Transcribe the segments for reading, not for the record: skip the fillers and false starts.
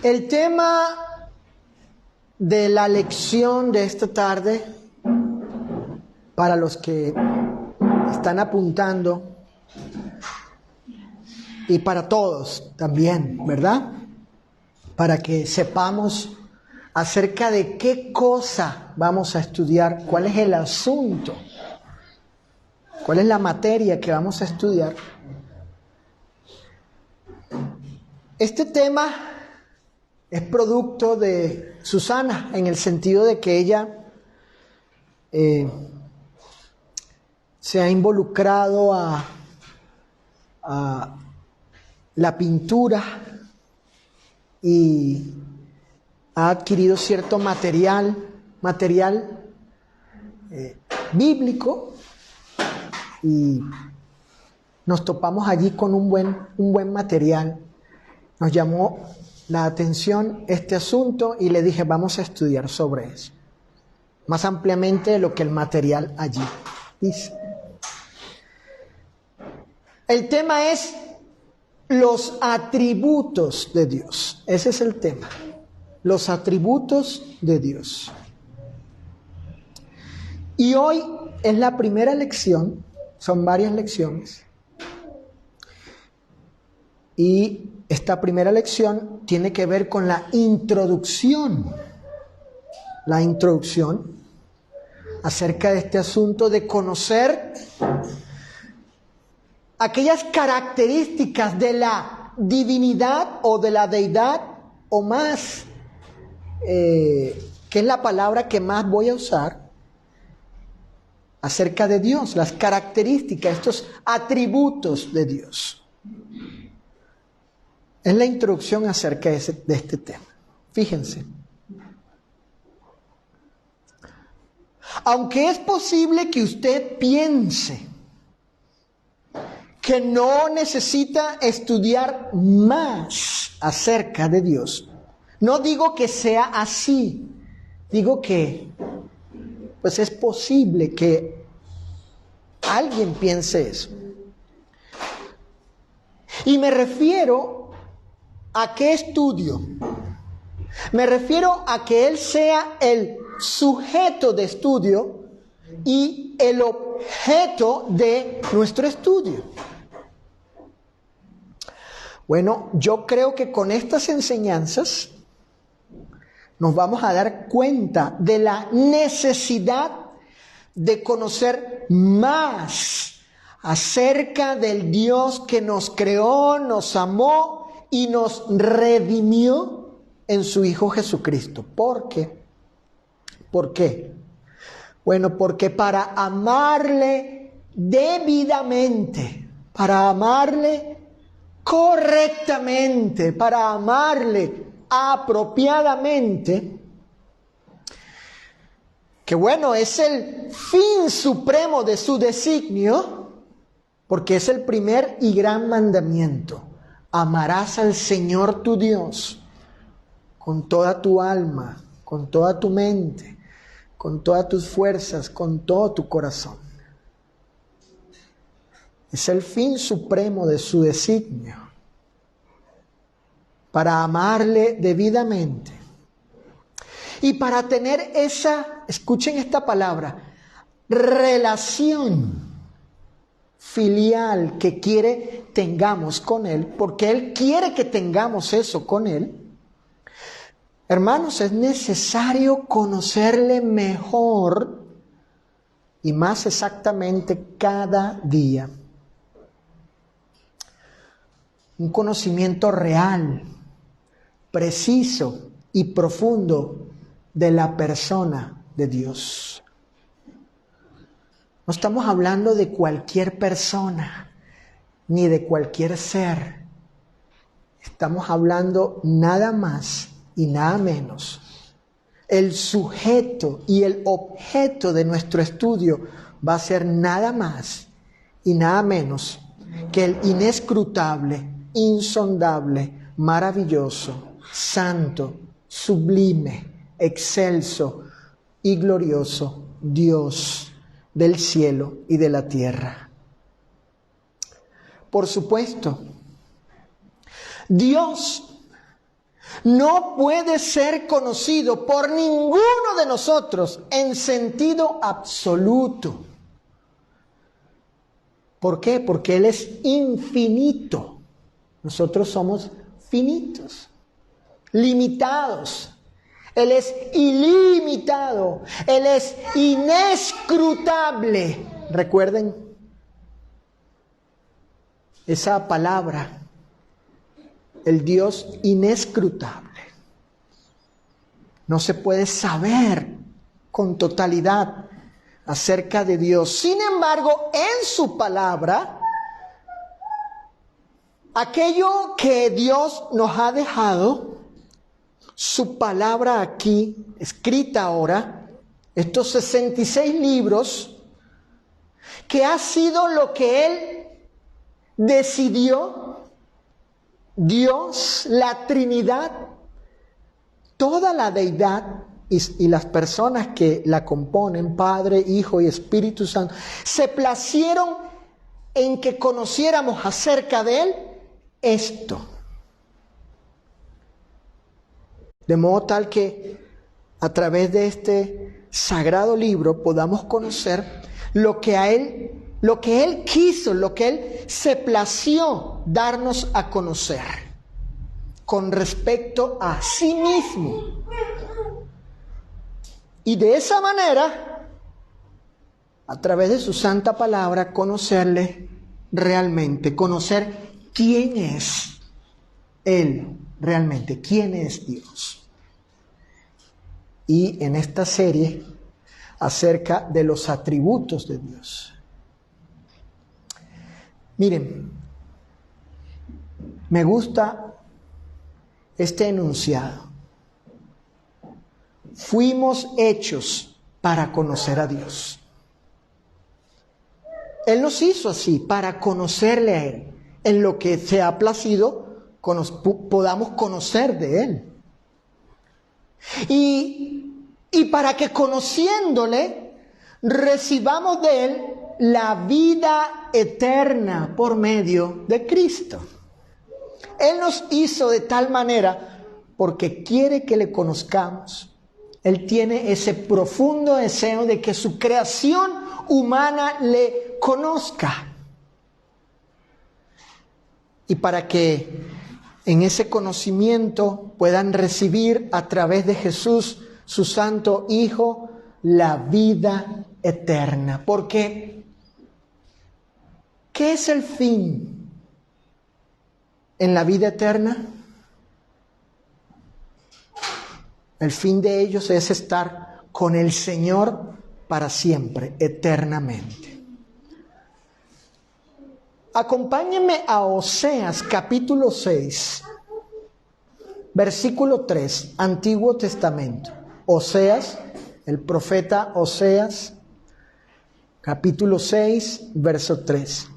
El tema de la lección de esta tarde, para los que están apuntando, y para todos también, ¿verdad? Para que sepamos acerca de qué cosa vamos a estudiar, cuál es el asunto, cuál es la materia que vamos a estudiar. Este tema es producto de Susana, en el sentido de que ella se ha involucrado a la pintura y ha adquirido cierto material bíblico, y nos topamos allí con un buen material. Nos llamó la atención este asunto y le dije, vamos a estudiar sobre eso, más ampliamente de lo que el material allí dice. El tema es los atributos de Dios. Ese es el tema, los atributos de Dios. Y hoy es la primera lección, son varias lecciones, y esta primera lección tiene que ver con la introducción acerca de este asunto de conocer aquellas características de la divinidad o de la deidad, o más, que es la palabra que más voy a usar, acerca de Dios, las características, estos atributos de Dios. Es la introducción acerca de este tema. Fíjense. Aunque es posible que usted piense que no necesita estudiar más acerca de Dios, no digo que sea así, digo que pues es posible que alguien piense eso. Y me refiero a qué estudio. Me refiero a que él sea el sujeto de estudio y el objeto de nuestro estudio. Bueno, yo creo que con estas enseñanzas nos vamos a dar cuenta de la necesidad de conocer más acerca del Dios que nos creó, nos amó y nos redimió en su Hijo Jesucristo. ¿Por qué? ¿Por qué? Bueno, porque para amarle debidamente, para amarle correctamente, para amarle apropiadamente, que bueno, es el fin supremo de su designio, porque es el primer y gran mandamiento. Amarás al Señor tu Dios con toda tu alma, con toda tu mente, con todas tus fuerzas, con todo tu corazón. Es el fin supremo de su designio, para amarle debidamente y para tener esa, escuchen esta palabra, relación filial que quiere tengamos con Él, porque Él quiere que tengamos eso con Él. Hermanos, es necesario conocerle mejor y más exactamente cada día. Un conocimiento real, preciso y profundo de la persona de Dios. No estamos hablando de cualquier persona, ni de cualquier ser. Estamos hablando nada más y nada menos. El sujeto y el objeto de nuestro estudio va a ser nada más y nada menos que el inescrutable, insondable, maravilloso, santo, sublime, excelso y glorioso Dios del cielo y de la tierra. Por supuesto, Dios no puede ser conocido por ninguno de nosotros en sentido absoluto. ¿Por qué? Porque Él es infinito. Nosotros somos finitos, limitados. Él es ilimitado. Él es inescrutable. Recuerden esa palabra, el Dios inescrutable. No se puede saber con totalidad acerca de Dios. Sin embargo, en su palabra, aquello que Dios nos ha dejado, su palabra aquí, escrita ahora, estos 66 libros, que ha sido lo que Él decidió, Dios, la Trinidad, toda la deidad y las personas que la componen, Padre, Hijo y Espíritu Santo, se placieron en que conociéramos acerca de Él esto. De modo tal que a través de este sagrado libro podamos conocer lo que Él quiso, lo que Él se plació darnos a conocer con respecto a sí mismo. Y de esa manera, a través de su santa palabra, conocerle realmente, conocer quién es Él realmente, quién es Dios. Y en esta serie, acerca de los atributos de Dios. Miren, me gusta este enunciado. Fuimos hechos para conocer a Dios. Él nos hizo así, para conocerle a Él. En lo que se ha placido, podamos conocer de Él. Y para que conociéndole, recibamos de Él la vida eterna por medio de Cristo. Él nos hizo de tal manera porque quiere que le conozcamos. Él tiene ese profundo deseo de que su creación humana le conozca. Y para que en ese conocimiento puedan recibir a través de Jesús, su santo Hijo, la vida eterna. Porque, ¿qué es el fin en la vida eterna? El fin de ellos es estar con el Señor para siempre, eternamente. Acompáñenme a Oseas capítulo 6, versículo 3, Antiguo Testamento. Oseas, el profeta Oseas, capítulo 6, verso 3.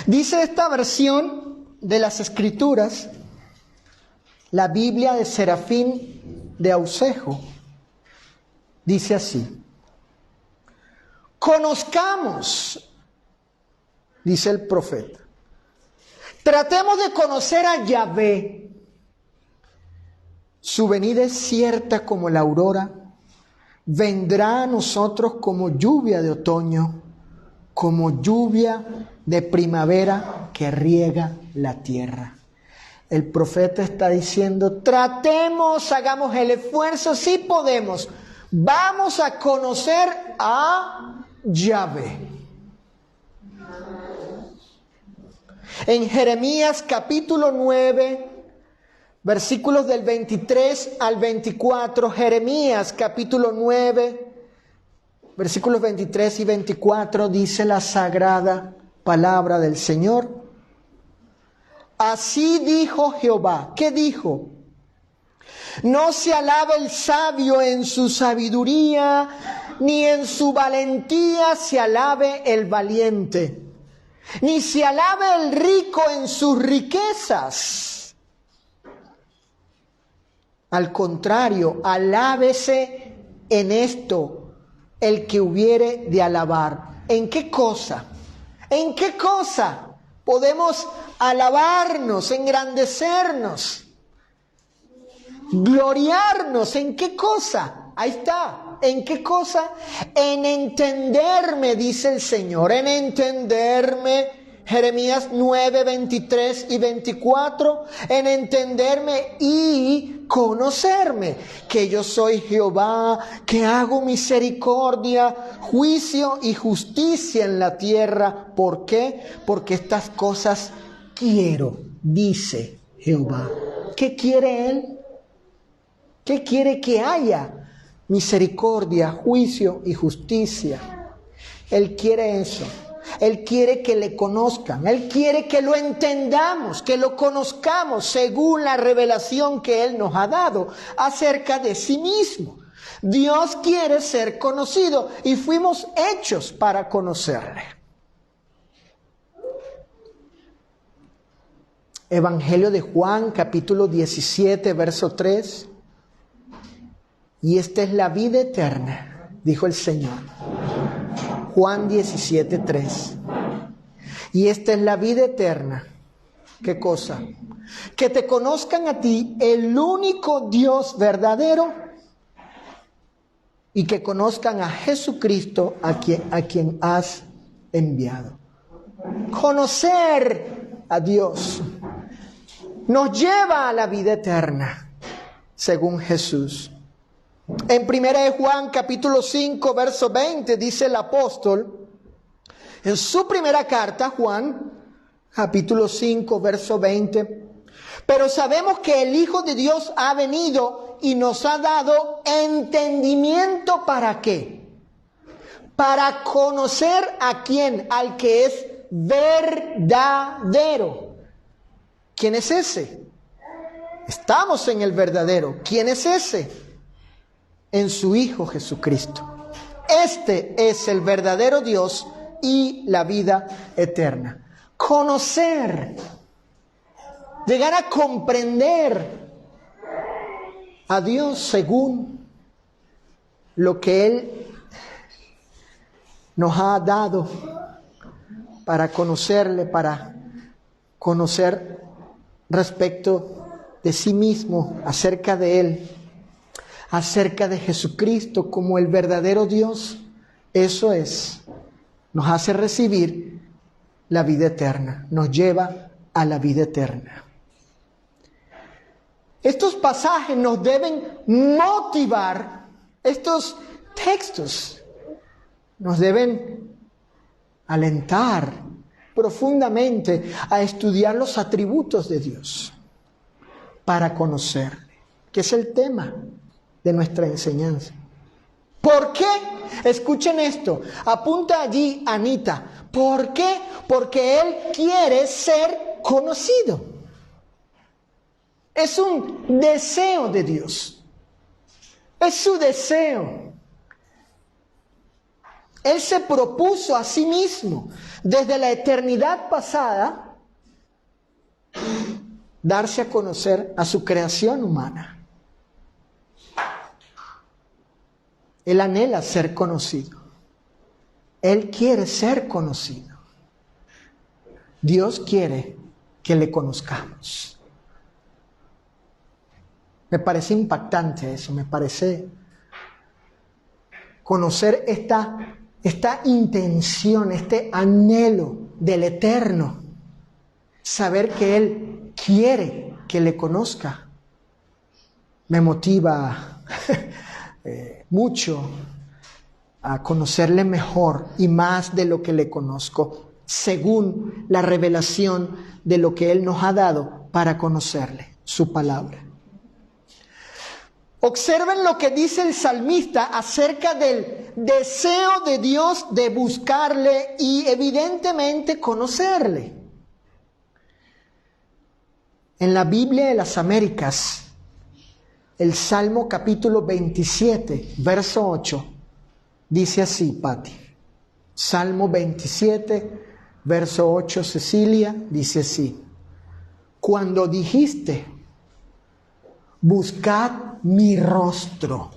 Dice esta versión de las Escrituras, la Biblia de Serafín de Ausejo, dice así: conozcamos, dice el profeta, tratemos de conocer a Yahvé. Su venida es cierta como la aurora, vendrá a nosotros como lluvia de otoño, como lluvia de primavera que riega la tierra. El profeta está diciendo, tratemos, hagamos el esfuerzo, si podemos, vamos a conocer a Yahvé. En Jeremías capítulo 9, versículos del 23 al 24, Jeremías capítulo 9, versículos 23 y 24, dice la sagrada palabra del Señor. Así dijo Jehová. ¿Qué dijo? No se alaba el sabio en su sabiduría, ni en su valentía se alabe el valiente, ni se alabe el rico en sus riquezas. Al contrario, alábese en esto el que hubiere de alabar. ¿En qué cosa? ¿En qué cosa podemos alabarnos, engrandecernos? Gloriarnos, ¿en qué cosa? Ahí está. ¿En qué cosa? En entenderme, dice el Señor, en entenderme. Jeremías 9, 23 y 24, en entenderme y conocerme, que yo soy Jehová, que hago misericordia, juicio y justicia en la tierra. ¿Por qué? Porque estas cosas quiero, dice Jehová. ¿Qué quiere Él? ¿Qué quiere que haya? Misericordia, juicio y justicia. Él quiere eso. Él quiere que le conozcan. Él quiere que lo entendamos, que lo conozcamos según la revelación que Él nos ha dado acerca de sí mismo. Dios quiere ser conocido y fuimos hechos para conocerle. Evangelio de Juan, capítulo 17, verso 3. Y esta es la vida eterna, dijo el Señor. Juan 17, 3. Y esta es la vida eterna. ¿Qué cosa? Que te conozcan a ti, el único Dios verdadero, y que conozcan a Jesucristo, a quien has enviado. Conocer a Dios nos lleva a la vida eterna, según Jesús. En 1 Juan capítulo 5, verso 20, dice el apóstol, en su primera carta, Juan, capítulo 5, verso 20, pero sabemos que el Hijo de Dios ha venido y nos ha dado entendimiento. ¿Para qué? Para conocer a quién, al que es verdadero. ¿Quién es ese? Estamos en el verdadero. ¿Quién es ese? En su Hijo Jesucristo. Este es el verdadero Dios y la vida eterna. Conocer, llegar a comprender a Dios según lo que Él nos ha dado para conocerle, para conocer respecto de sí mismo, acerca de Él, acerca de Jesucristo como el verdadero Dios. Eso nos hace recibir la vida eterna, nos lleva a la vida eterna. Estos pasajes nos deben motivar, estos textos nos deben alentar profundamente a estudiar los atributos de Dios para conocerle, que es el tema de nuestra enseñanza. ¿Por qué? Escuchen esto, apunta allí Anita. ¿Por qué? Porque Él quiere ser conocido. Es un deseo de Dios. Es su deseo. Él se propuso a sí mismo, desde la eternidad pasada, darse a conocer a su creación humana. Él anhela ser conocido. Él quiere ser conocido. Dios quiere que le conozcamos. Me parece impactante eso, me parece conocer esta intención, este anhelo del Eterno. Saber que Él quiere que le conozca. Me motiva mucho a conocerle mejor y más de lo que le conozco, según la revelación de lo que Él nos ha dado para conocerle, su palabra. Observen lo que dice el salmista acerca del deseo de Dios de buscarle y evidentemente conocerle. En la Biblia de las Américas, el Salmo capítulo 27, verso 8, dice así, Pati. Salmo 27, verso 8, Cecilia, dice así. Cuando dijiste, buscad mi rostro,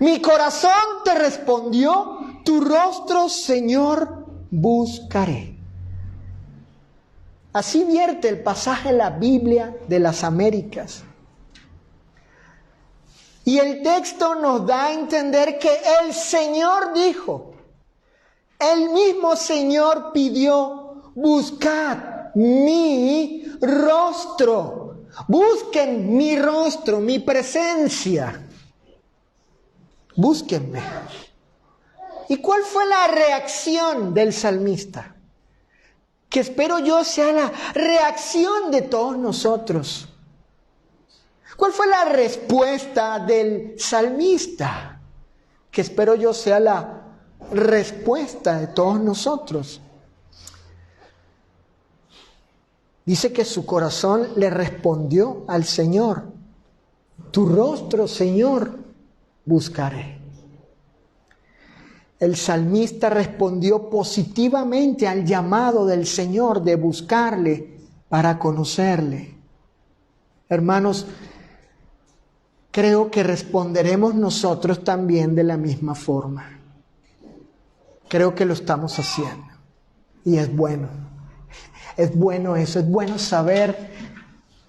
mi corazón te respondió, tu rostro, Señor, buscaré. Así vierte el pasaje en la Biblia de las Américas. Y el texto nos da a entender que el Señor dijo, el mismo Señor pidió, buscad mi rostro, busquen mi rostro, mi presencia, búsquenme. ¿Y cuál fue la reacción del salmista? Que espero yo sea la reacción de todos nosotros. ¿Cuál fue la respuesta del salmista? Que espero yo sea la respuesta de todos nosotros. Dice que su corazón le respondió al Señor: tu rostro, Señor, buscaré. El salmista respondió positivamente al llamado del Señor de buscarle para conocerle. Hermanos, creo que responderemos nosotros también de la misma forma. Creo que lo estamos haciendo. Y es bueno. Es bueno eso, es bueno saber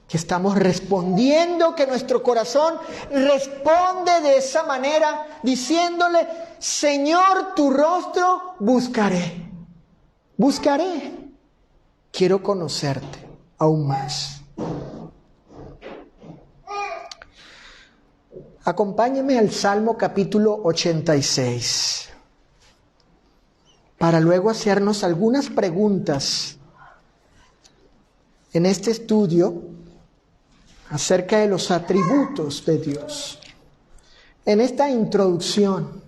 que estamos respondiendo, que nuestro corazón responde de esa manera, diciéndole: Señor, tu rostro buscaré. Buscaré. Quiero conocerte aún más. Acompáñeme al Salmo capítulo 86, para luego hacernos algunas preguntas en este estudio acerca de los atributos de Dios. En esta introducción,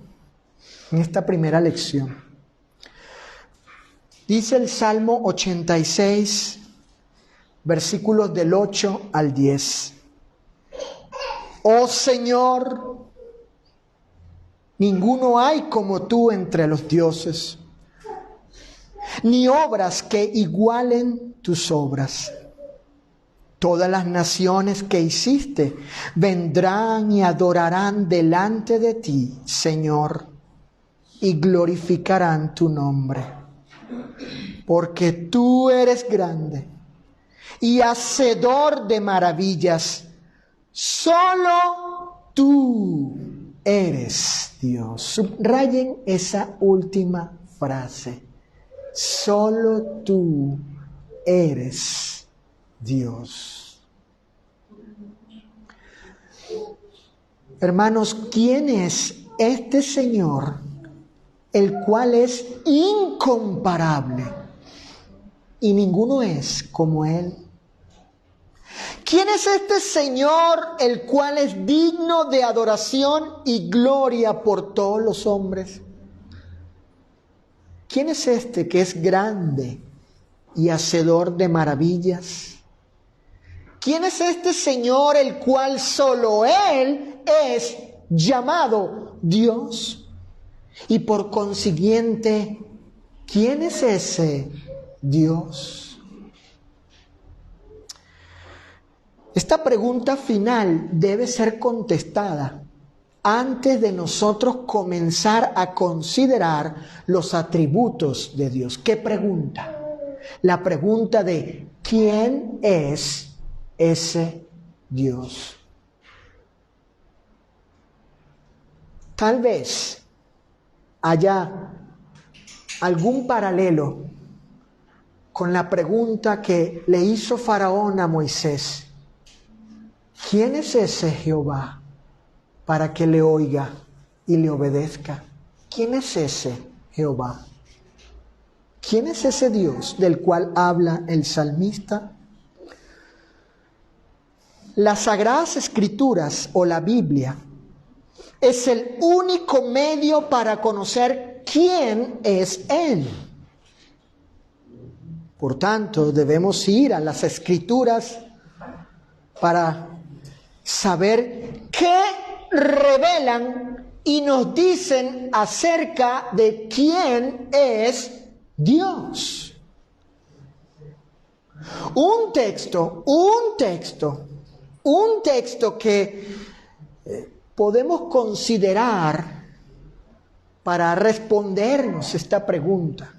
en esta primera lección, dice el Salmo 86, versículos del 8 al 10. Oh Señor, ninguno hay como tú entre los dioses, ni obras que igualen tus obras. Todas las naciones que hiciste vendrán y adorarán delante de ti, Señor, y glorificarán tu nombre. Porque tú eres grande y hacedor de maravillas. Solo tú eres Dios. Subrayen esa última frase. Solo tú eres Dios. Hermanos, ¿quién es este Señor, el cual es incomparable y ninguno es como Él? ¿Quién es este Señor, el cual es digno de adoración y gloria por todos los hombres? ¿Quién es este que es grande y hacedor de maravillas? ¿Quién es este Señor, el cual solo Él es llamado Dios? Y por consiguiente, ¿quién es ese Dios? Esta pregunta final debe ser contestada antes de nosotros comenzar a considerar los atributos de Dios. ¿Qué pregunta? La pregunta de ¿quién es ese Dios? Tal vez haya algún paralelo con la pregunta que le hizo Faraón a Moisés. ¿Quién es ese Jehová para que le oiga y le obedezca? ¿Quién es ese Jehová? ¿Quién es ese Dios del cual habla el salmista? Las Sagradas Escrituras o la Biblia es el único medio para conocer quién es Él. Por tanto, debemos ir a las Escrituras para saber qué revelan y nos dicen acerca de quién es Dios. Un texto que podemos considerar para respondernos esta pregunta.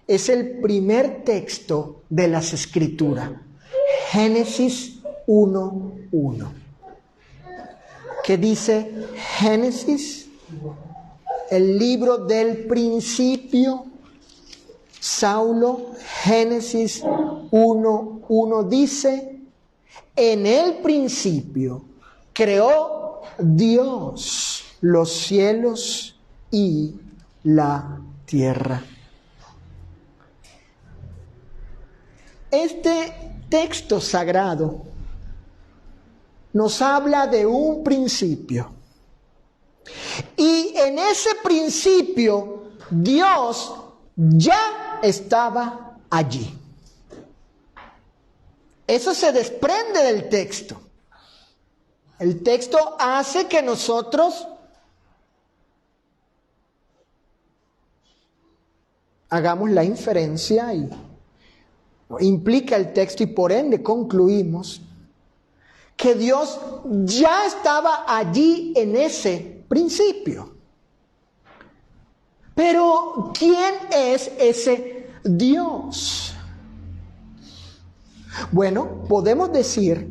Es el primer texto de las Escrituras, Génesis 1:1. que dice Génesis, el libro del principio. Saulo, Génesis 1:1 dice: en el principio creó Dios los cielos y la tierra. Este texto sagrado nos habla de un principio. Y en ese principio Dios ya estaba allí. Eso se desprende del texto. El texto hace que nosotros hagamos la inferencia y implica el texto y por ende concluimos que Dios ya estaba allí en ese principio. Pero ¿quién es ese Dios? Bueno, podemos decir,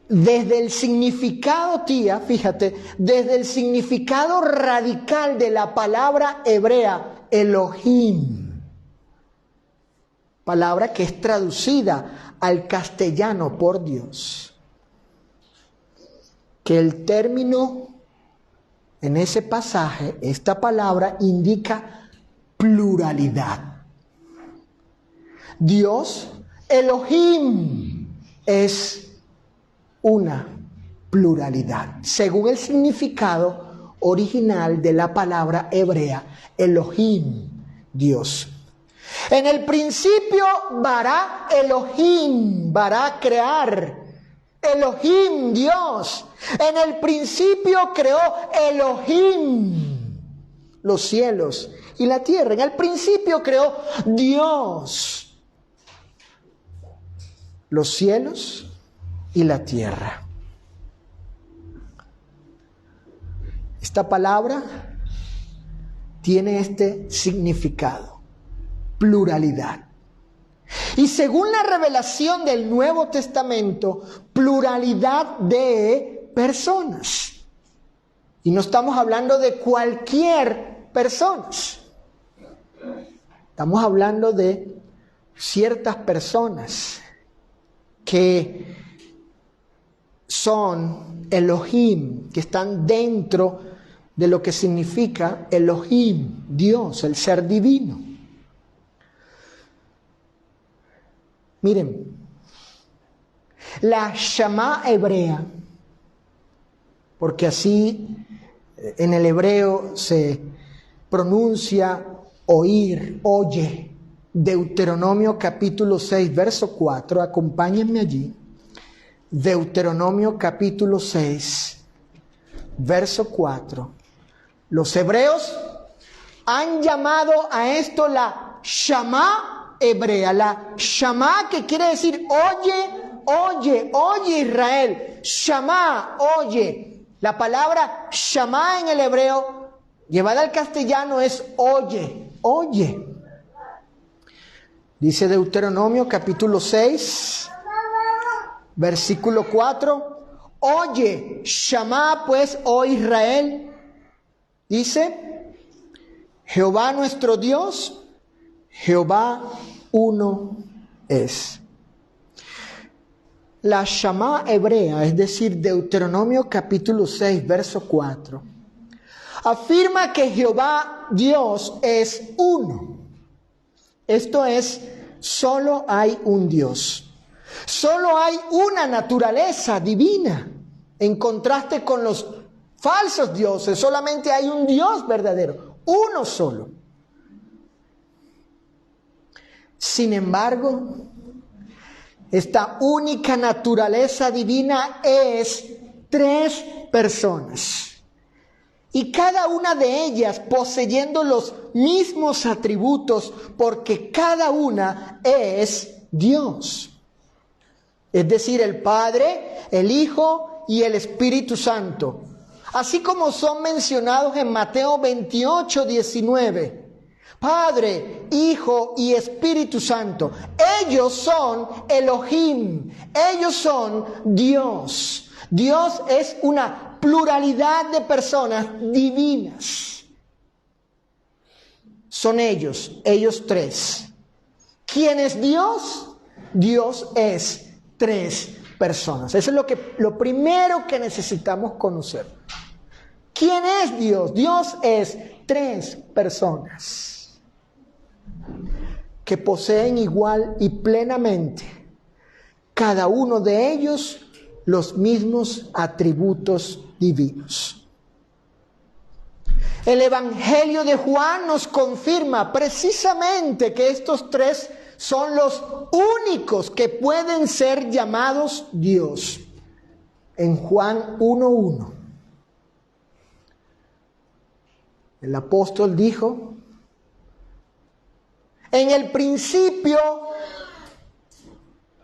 desde el significado, fíjate, desde el significado radical de la palabra hebrea Elohim, palabra que es traducida al castellano por Dios, que el término en ese pasaje, esta palabra indica pluralidad. Dios, Elohim, es una pluralidad, según el significado original de la palabra hebrea, Elohim, Dios. En el principio, bara Elohim, bara crear, Elohim, Dios. En el principio creó Elohim los cielos y la tierra. En el principio creó Dios los cielos y la tierra. Esta palabra tiene este significado, pluralidad. Y según la revelación del Nuevo Testamento, pluralidad de personas. Y no estamos hablando de cualquier persona. Estamos hablando de ciertas personas que son Elohim, que están dentro de lo que significa Elohim, Dios, el ser divino. Miren, la Shama hebrea, porque así en el hebreo se pronuncia oír, oye, Deuteronomio capítulo 6, verso 4, acompáñenme allí. Deuteronomio capítulo 6, verso 4. Los hebreos han llamado a esto la Shama hebrea, la Shama, que quiere decir oye, oye, oye Israel, Shama, oye. La palabra Shama en el hebreo, llevada al castellano, es oye, oye. Dice Deuteronomio capítulo 6, versículo 4, oye, Shama pues, oh Israel, dice, Jehová nuestro Dios, Jehová uno es. La Shama hebrea, es decir, Deuteronomio capítulo 6, verso 4, afirma que Jehová Dios es uno. Esto es, solo hay un Dios. Solo hay una naturaleza divina. En contraste con los falsos dioses, solamente hay un Dios verdadero, uno solo. Sin embargo, esta única naturaleza divina es tres personas. Y cada una de ellas poseyendo los mismos atributos, porque cada una es Dios. Es decir, el Padre, el Hijo y el Espíritu Santo. Así como son mencionados en Mateo 28, 19. Padre, Hijo y Espíritu Santo. Ellos son Elohim. Ellos son Dios. Dios es una pluralidad de personas divinas. Son ellos tres. ¿Quién es Dios? Dios es tres personas. Eso es lo primero que necesitamos conocer. ¿Quién es Dios? Dios es tres personas que poseen igual y plenamente, cada uno de ellos, los mismos atributos divinos. El Evangelio de Juan nos confirma precisamente que estos tres son los únicos que pueden ser llamados Dios. En Juan 1:1, el apóstol dijo: en el principio,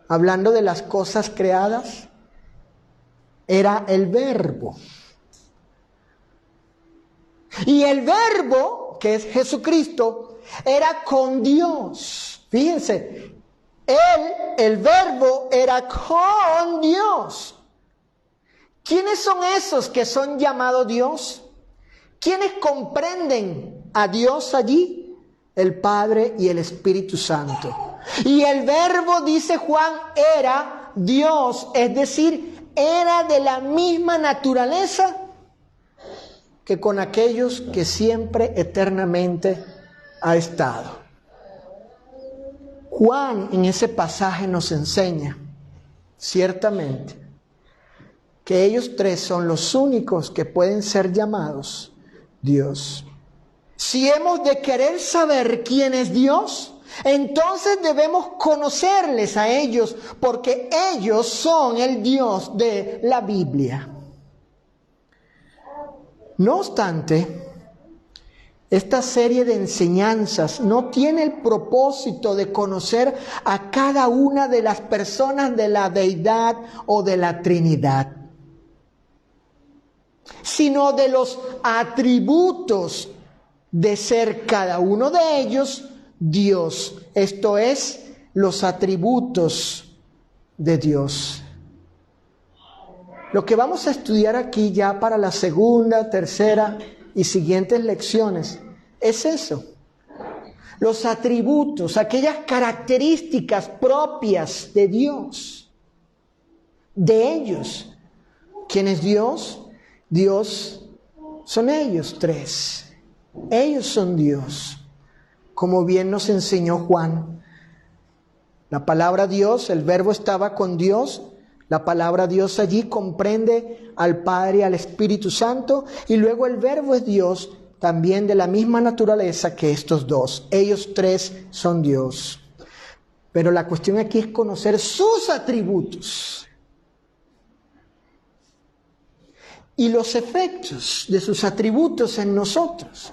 hablando de las cosas creadas, era el Verbo. Y el Verbo, que es Jesucristo, era con Dios. Fíjense, el Verbo era con Dios. ¿Quiénes son esos que son llamados Dios? ¿Quiénes comprenden a Dios allí? El Padre y el Espíritu Santo. Y el Verbo, dice Juan, era Dios, es decir, era de la misma naturaleza que con aquellos que siempre eternamente ha estado. Juan en ese pasaje nos enseña, ciertamente, que ellos tres son los únicos que pueden ser llamados Dios. Si hemos de querer saber quién es Dios, entonces debemos conocerles a ellos, porque ellos son el Dios de la Biblia. No obstante, esta serie de enseñanzas no tiene el propósito de conocer a cada una de las personas de la deidad o de la Trinidad, sino de los atributos de ser cada uno de ellos Dios. Esto es, los atributos de Dios. Lo que vamos a estudiar aquí ya para la segunda, tercera y siguientes lecciones es eso. Los atributos, aquellas características propias de Dios, de ellos. ¿Quién es Dios? Dios son ellos tres. Ellos son Dios. Como bien nos enseñó Juan. La palabra Dios, el Verbo estaba con Dios. La palabra Dios allí comprende al Padre y al Espíritu Santo, y luego el Verbo es Dios, también de la misma naturaleza que estos dos. Ellos tres son Dios. Pero la cuestión aquí es conocer sus atributos y los efectos de sus atributos en nosotros.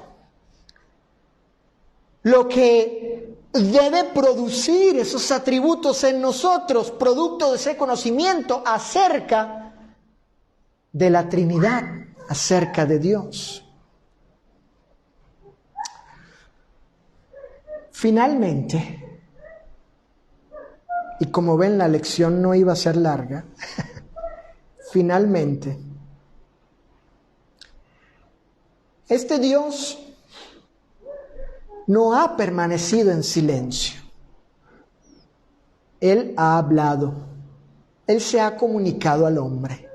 Lo que debe producir esos atributos en nosotros, producto de ese conocimiento acerca de la Trinidad, acerca de Dios. Finalmente, y como ven, la lección no iba a ser larga, finalmente, este Dios no ha permanecido en silencio. Él ha hablado. Él se ha comunicado al hombre.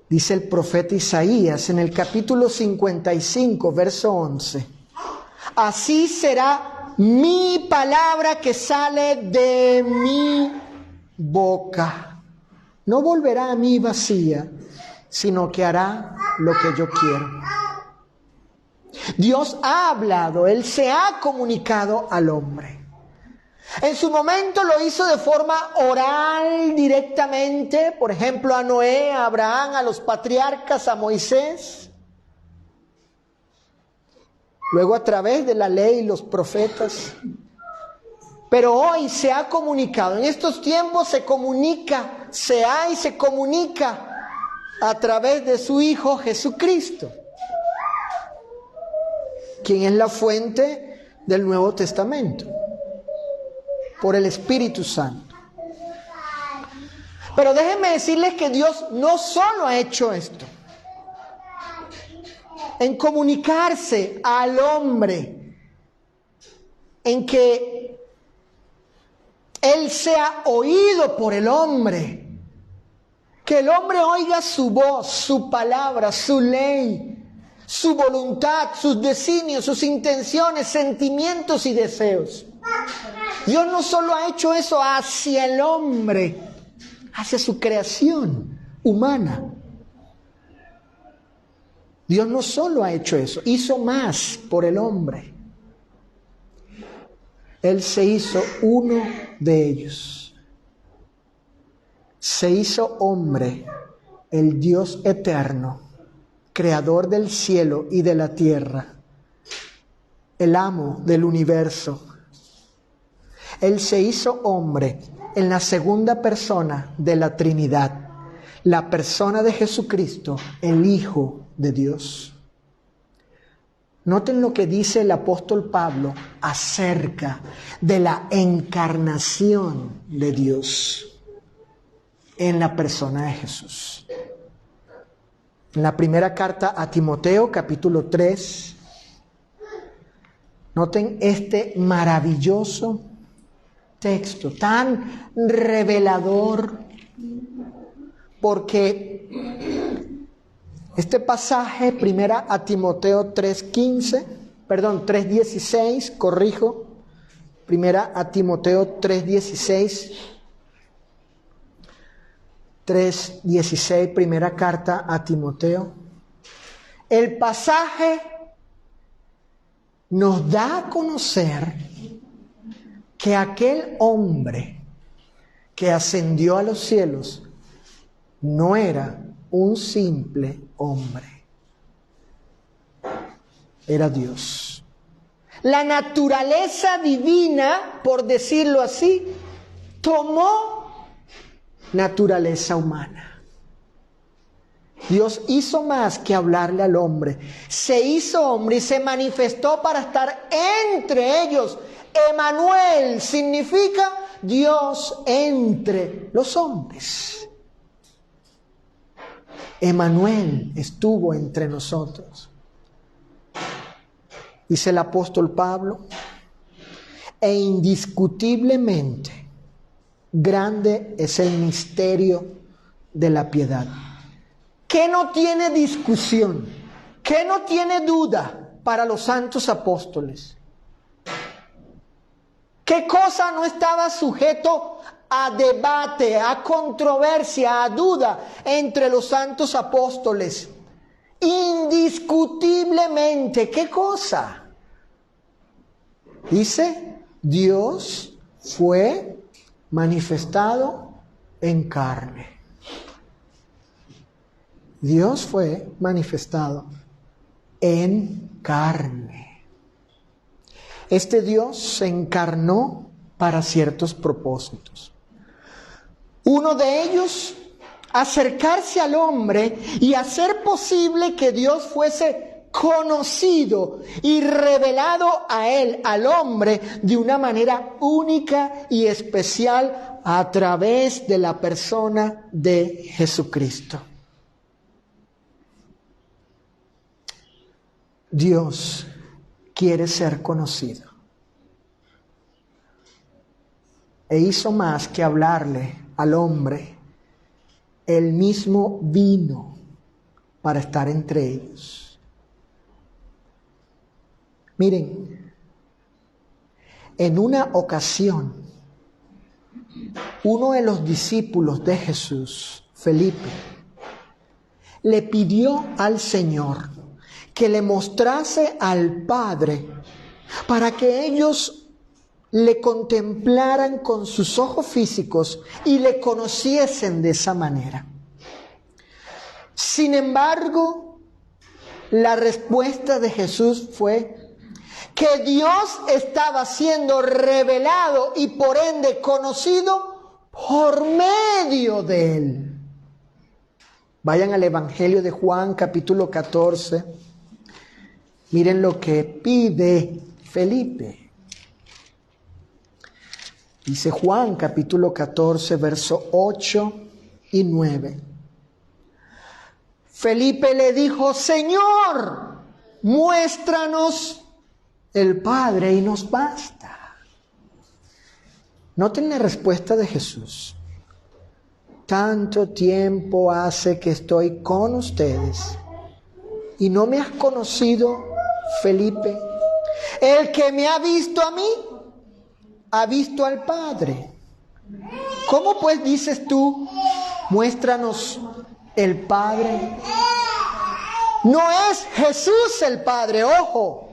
Dice el profeta Isaías en el capítulo 55, verso 11. Así será mi palabra que sale de mi boca. No volverá a mí vacía, sino que hará lo que yo quiero. Dios ha hablado, Él se ha comunicado al hombre. En su momento lo hizo de forma oral directamente, por ejemplo a Noé, a Abraham, a los patriarcas, a Moisés. Luego a través de la ley y los profetas. Pero hoy se ha comunicado, en estos tiempos se comunica, se comunica a través de su Hijo Jesucristo, quien es la fuente del Nuevo Testamento, por el Espíritu Santo. Pero déjenme decirles que Dios no solo ha hecho esto, en comunicarse al hombre, en que Él sea oído por el hombre, que el hombre oiga su voz, su palabra, su ley, su voluntad, sus designios, sus intenciones, sentimientos y deseos. Dios no solo ha hecho eso hacia el hombre, hacia su creación humana. Dios no solo ha hecho eso, hizo más por el hombre. Él se hizo uno de ellos. Se hizo hombre, el Dios eterno, creador del cielo y de la tierra, el amo del universo. Él se hizo hombre en la segunda persona de la Trinidad, la persona de Jesucristo, el Hijo de Dios. Noten lo que dice el apóstol Pablo acerca de la encarnación de Dios en la persona de Jesús. En la primera carta a Timoteo, capítulo 3, noten este maravilloso texto, tan revelador, porque este pasaje, primera a Timoteo 3:16, corrijo, primera a Timoteo 3:16, primera carta a Timoteo. El pasaje nos da a conocer que aquel hombre que ascendió a los cielos no era un simple hombre, era Dios. La naturaleza divina, por decirlo así, tomó naturaleza humana. Dios hizo más que hablarle al hombre. Se hizo hombre y se manifestó para estar entre ellos. Emmanuel significa Dios entre los hombres. Emmanuel estuvo entre nosotros. Dice el apóstol Pablo, e indiscutiblemente grande es el misterio de la piedad. ¿Qué no tiene discusión? ¿Qué no tiene duda para los santos apóstoles? ¿Qué cosa no estaba sujeto a debate, a controversia, a duda entre los santos apóstoles? Indiscutiblemente, ¿qué cosa? Dice, Dios fue manifestado en carne. Dios fue manifestado en carne. Este Dios se encarnó para ciertos propósitos. Uno de ellos, acercarse al hombre y hacer posible que Dios fuese conocido y revelado a él, al hombre, de una manera única y especial a través de la persona de Jesucristo. Dios quiere ser conocido. E hizo más que hablarle al hombre. Él mismo vino para estar entre ellos. Miren, en una ocasión, uno de los discípulos de Jesús, Felipe, le pidió al Señor que le mostrase al Padre para que ellos le contemplaran con sus ojos físicos y le conociesen de esa manera. Sin embargo, la respuesta de Jesús fue que Dios estaba siendo revelado y por ende conocido por medio de él. Vayan al Evangelio de Juan, capítulo 14. Miren lo que pide Felipe. Dice Juan, capítulo 14, verso 8 y 9. Felipe le dijo: Señor, muéstranos el Padre y nos basta. Noten la respuesta de Jesús. Tanto tiempo hace que estoy con ustedes y no me has conocido, Felipe. El que me ha visto a mí, ha visto al Padre. ¿Cómo pues dices tú, muéstranos el Padre? No es Jesús el Padre, ojo.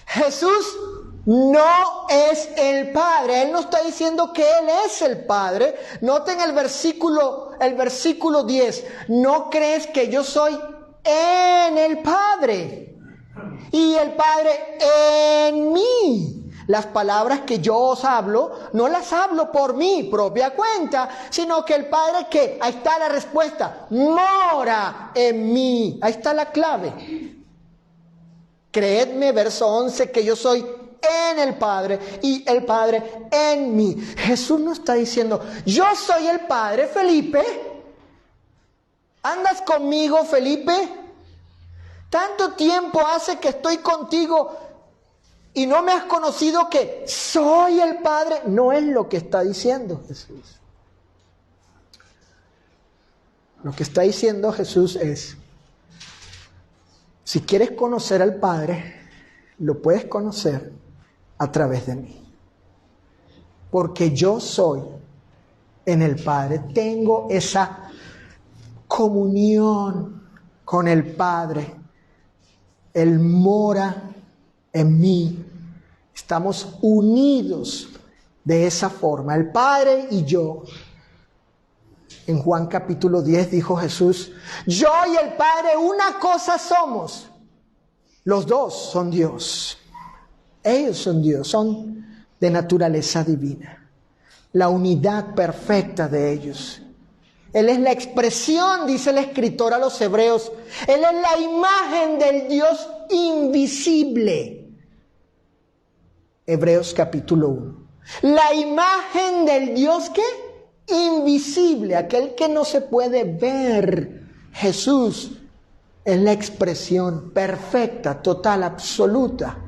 Jesús no es el Padre. Él no está diciendo que Él es el Padre. Noten el versículo 10. ¿No crees que yo soy en el Padre y el Padre en mí? Las palabras que yo os hablo, no las hablo por mi propia cuenta, sino que el Padre, ¿qué? Ahí está la respuesta: mora en mí. Ahí está la clave. Creedme, verso 11, que yo soy en el Padre y el Padre en mí. Jesús no está diciendo: yo soy el Padre, Felipe. ¿Andas conmigo, Felipe? Tanto tiempo hace que estoy contigo y no me has conocido que soy el Padre. No es lo que está diciendo Jesús. Lo que está diciendo Jesús es: si quieres conocer al Padre, lo puedes conocer a través de mí. Porque yo soy en el Padre. Tengo esa comunión con el Padre. Él mora en mí. Estamos unidos de esa forma, el Padre y yo. En Juan capítulo 10 dijo Jesús: yo y el Padre una cosa somos. Los dos son Dios. Ellos son Dios, son de naturaleza divina. La unidad perfecta de ellos. Él es la expresión, dice el escritor a los Hebreos. Él es la imagen del Dios invisible. Hebreos capítulo 1. La imagen del Dios, ¿qué? Invisible, aquel que no se puede ver. Jesús es la expresión perfecta, total, absoluta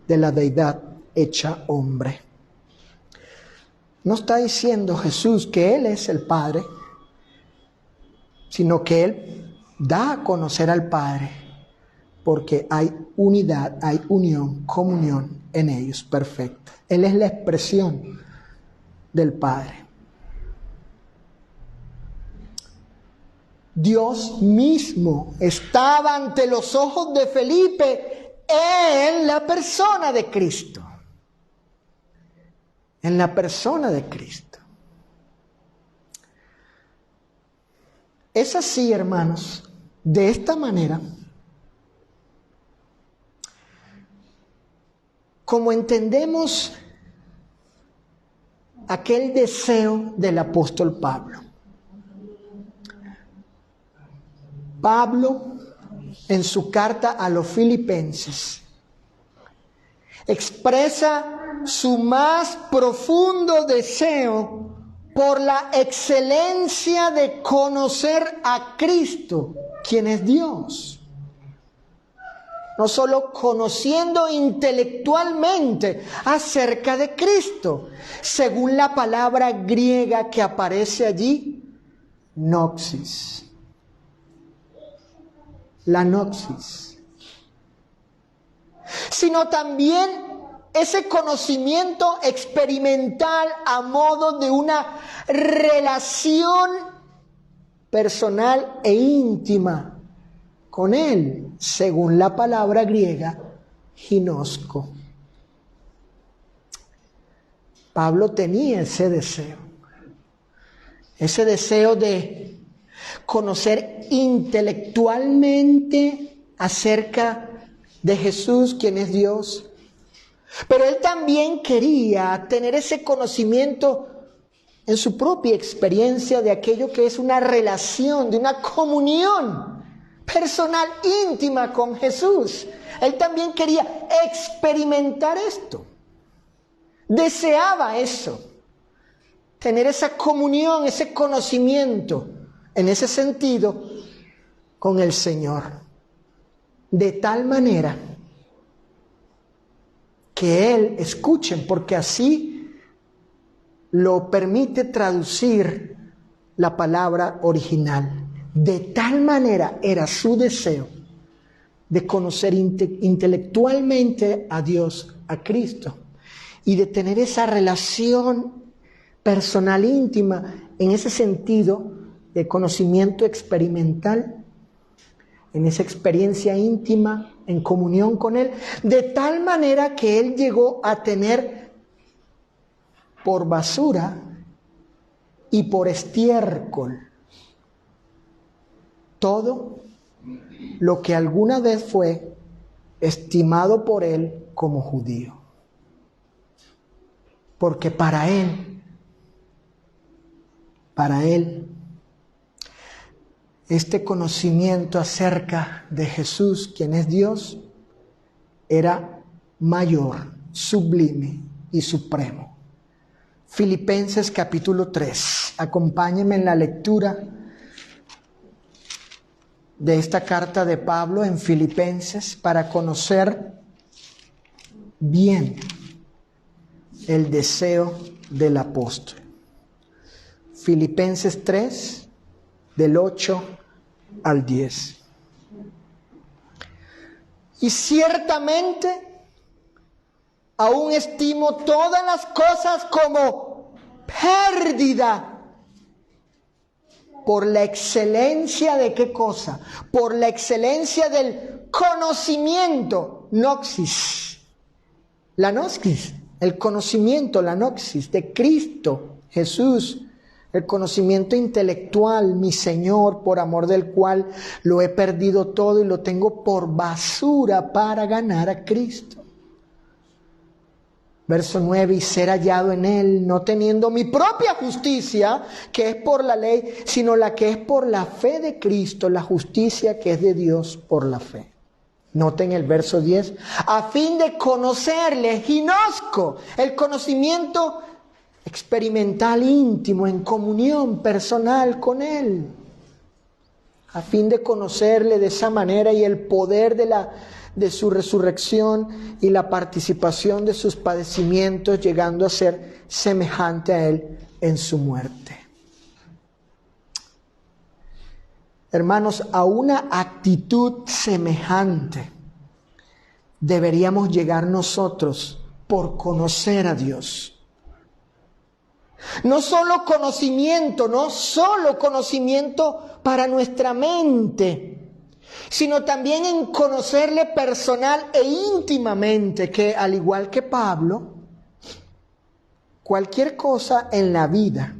de la deidad hecha hombre. No está diciendo Jesús que Él es el Padre, sino que Él da a conocer al Padre porque hay unidad, hay unión, comunión en ellos perfecta. Él es la expresión del Padre. Dios mismo estaba ante los ojos de Felipe en la persona de Cristo. En la persona de Cristo. Es así, hermanos, de esta manera, como entendemos aquel deseo del apóstol Pablo. Pablo, en su carta a los Filipenses, expresa su más profundo deseo por la excelencia de conocer a Cristo, quien es Dios. No solo conociendo intelectualmente acerca de Cristo, según la palabra griega que aparece allí, noxis. La noxis. Sino también ese conocimiento experimental a modo de una relación personal e íntima con Él, según la palabra griega, ginosko. Pablo tenía ese deseo de conocer intelectualmente acerca de Jesús, quien es Dios. Pero él también quería tener ese conocimiento en su propia experiencia de aquello que es una relación, de una comunión personal íntima con Jesús. Él también quería experimentar esto. Deseaba eso. tener esa comunión, ese conocimiento, en ese sentido, con el Señor. De tal manera que Él, escuchen, porque así lo permite traducir la palabra original. De tal manera era su deseo de conocer intelectualmente a Dios, a Cristo, y de tener esa relación personal íntima, en ese sentido de conocimiento experimental, en esa experiencia íntima, en comunión con Él, de tal manera que Él llegó a tener por basura y por estiércol todo lo que alguna vez fue estimado por Él como judío. Porque para Él, este conocimiento acerca de Jesús, quien es Dios, era mayor, sublime y supremo. Filipenses capítulo 3. Acompáñenme en la lectura de esta carta de Pablo en Filipenses para conocer bien el deseo del apóstol. Filipenses 3, del 8 al 10. Y ciertamente aún estimo todas las cosas como pérdida por la excelencia de ¿qué cosa? Por la excelencia del conocimiento, noxis. La noxis, el conocimiento, la noxis de Cristo Jesús. El conocimiento intelectual, mi Señor, por amor del cual lo he perdido todo y lo tengo por basura para ganar a Cristo. Verso 9, y ser hallado en Él, no teniendo mi propia justicia, que es por la ley, sino la que es por la fe de Cristo, la justicia que es de Dios por la fe. Noten el verso 10, a fin de conocerle, ginosco, el conocimiento experimental, íntimo, en comunión personal con Él, a fin de conocerle de esa manera y el poder de su resurrección y la participación de sus padecimientos, llegando a ser semejante a Él en su muerte. Hermanos, a una actitud semejante deberíamos llegar nosotros por conocer a Dios. No solo conocimiento para nuestra mente, sino también en conocerle personal e íntimamente, que al igual que Pablo, cualquier cosa en la vida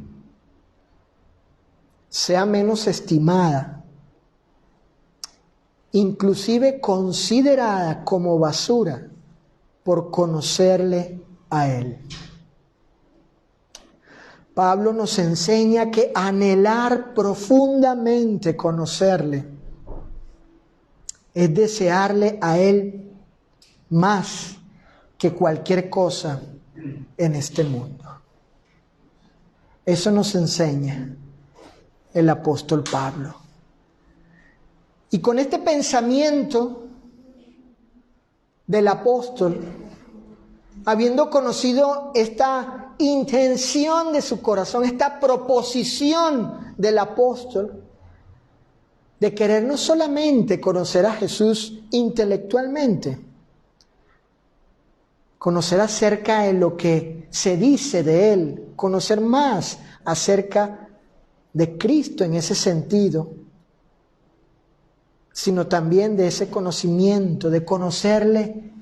sea menos estimada, inclusive considerada como basura, por conocerle a Él. Pablo nos enseña que anhelar profundamente conocerle es desearle a Él más que cualquier cosa en este mundo. Eso nos enseña el apóstol Pablo. Y con este pensamiento del apóstol, habiendo conocido esta intención de su corazón, esta proposición del apóstol, de querer no solamente conocer a Jesús intelectualmente, conocer acerca de lo que se dice de Él, conocer más acerca de Cristo en ese sentido, sino también de ese conocimiento, de conocerle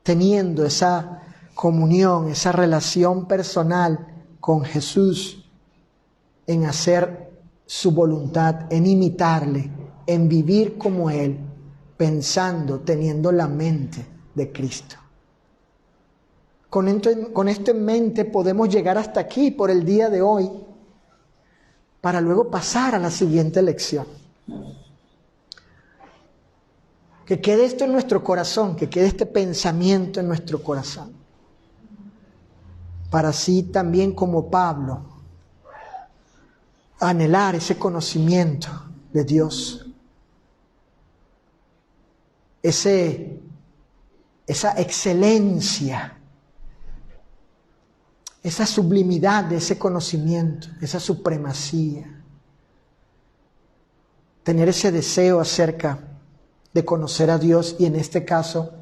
teniendo esa comunión, esa relación personal con Jesús, en hacer su voluntad, en imitarle, en vivir como Él, pensando, teniendo la mente de Cristo. Con esto en mente podemos llegar hasta aquí por el día de hoy, para luego pasar a la siguiente lección. Que quede esto en nuestro corazón, que quede este pensamiento en nuestro corazón. para así también como Pablo anhelar ese conocimiento de Dios, esa excelencia, esa sublimidad de ese conocimiento, esa supremacía. Tener ese deseo acerca de conocer a Dios y en este caso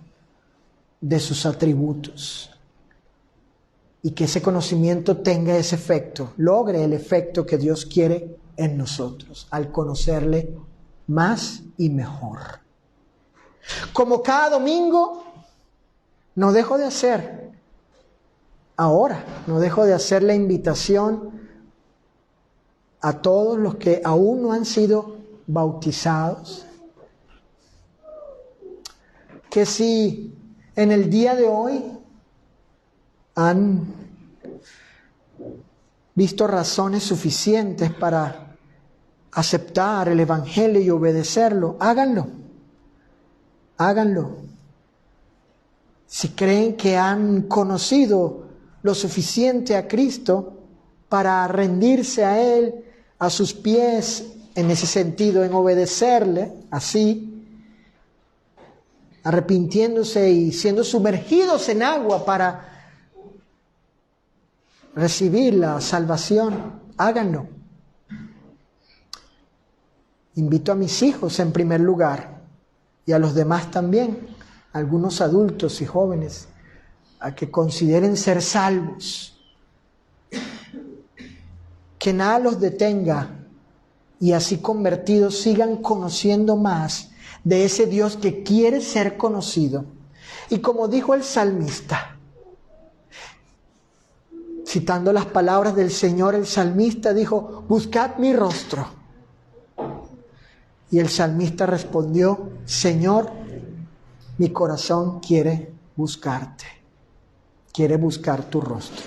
de sus atributos. Y que ese conocimiento tenga ese efecto, logre el efecto que Dios quiere en nosotros al conocerle más y mejor. Como cada domingo, no dejo de hacer, no dejo de hacer la invitación a todos los que aún no han sido bautizados, que si en el día de hoy han visto razones suficientes para aceptar el Evangelio y obedecerlo, háganlo. Si creen que han conocido lo suficiente a Cristo para rendirse a Él, a sus pies, en ese sentido, en obedecerle, así, arrepintiéndose y siendo sumergidos en agua para recibir la salvación, háganlo. Invito a mis hijos en primer lugar y a los demás también, algunos adultos y jóvenes, a que consideren ser salvos, que nada los detenga y así convertidos sigan conociendo más de ese Dios que quiere ser conocido. Y como dijo el salmista, citando las palabras del Señor, el salmista dijo: buscad mi rostro. Y el salmista respondió: Señor, mi corazón quiere buscarte, quiere buscar tu rostro.